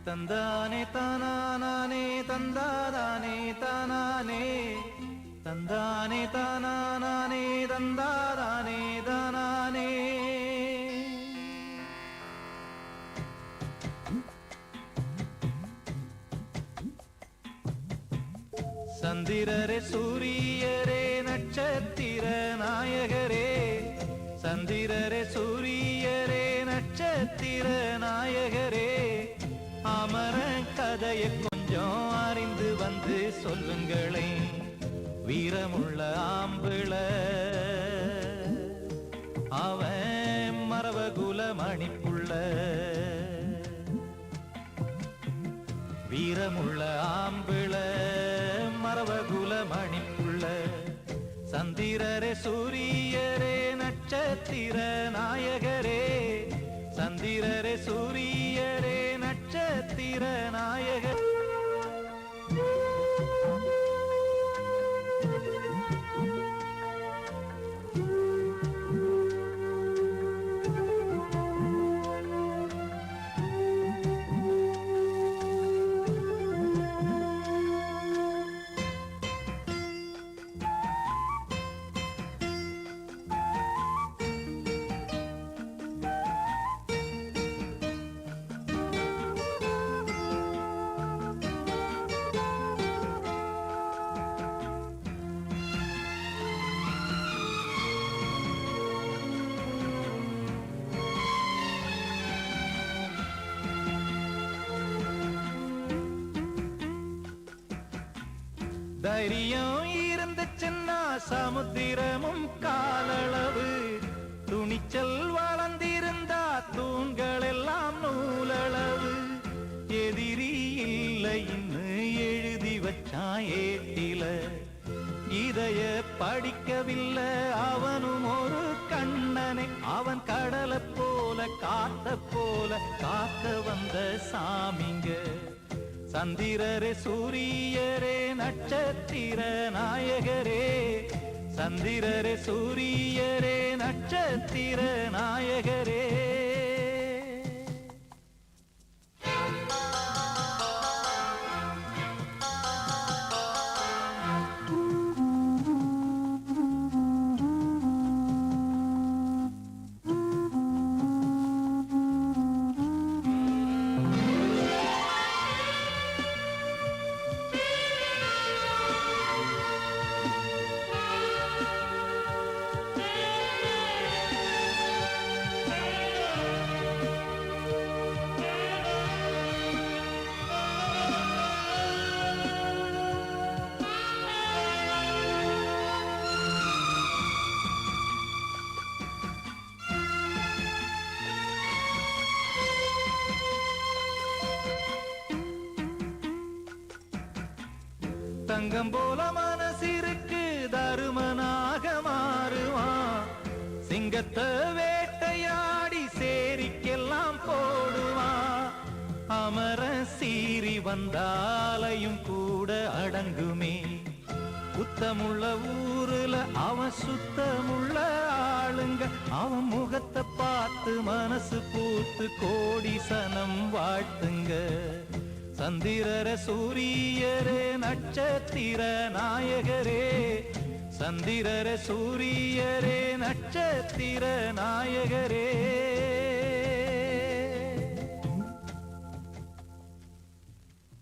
தந்தானே தானானே தந்தாதானே தானானே தந்தானே தானானே தந்தாதானே தானானே. சந்திரரே சூரியரே நட்சத்திர நாயகரே, சந்திரரே சூரியரே நட்சத்திர நாயகரே, அமர கதையை கொஞ்சம் அறிந்து வந்து சொல்லுங்களே. வீரமுள்ள ஆம்பிள அவன் மரவகுல மணிப்புள்ள, வீரமுள்ள ஆம்பிள மரவகுல மணிப்புள்ள, சந்திரரே சூரியரே நட்சத்திர நாயகரே, சந்திரரே சூரியரே நட்சத்திர நாயகரே. தைரியம் இருந்துச்சுன்னா சமுத்திரமும் காலளவு, துணிச்சல் வளர்ந்திருந்தா தூண்கள் எல்லாம் நூலளவு. எதிரி இல்லைன்னு எழுதி வச்சான் ஏட்டில, இதைய படிக்கவில்லை அவனும் ஒரு கண்ணனை. அவன் கடலை போல காத்த போல காக்க வந்த சாமிங்க. சந்திரரே சூரியரே நட்சத்திர நாயகரே, சந்திரரே சூரியரே நட்சத்திர நாயகரே. தங்கம் போல மனசிற்கு தருமனாக மாறுவான், சிங்கத்தை வேட்டையாடி சேரிக்கெல்லாம் போடுவான். அமர சீறி வந்தாலையும் கூட அடங்குமே, குத்தமுள்ள ஊருல அவன் சுத்தமுள்ள ஆளுங்க. அவன் முகத்தை பார்த்து மனசு பூத்து கோடி சனம் வாழ்த்துங்க. சந்திரரே சூரியரே நட்சத்திர நாயகரே, சந்திரரே சூரியரே நட்சத்திர நாயகரே.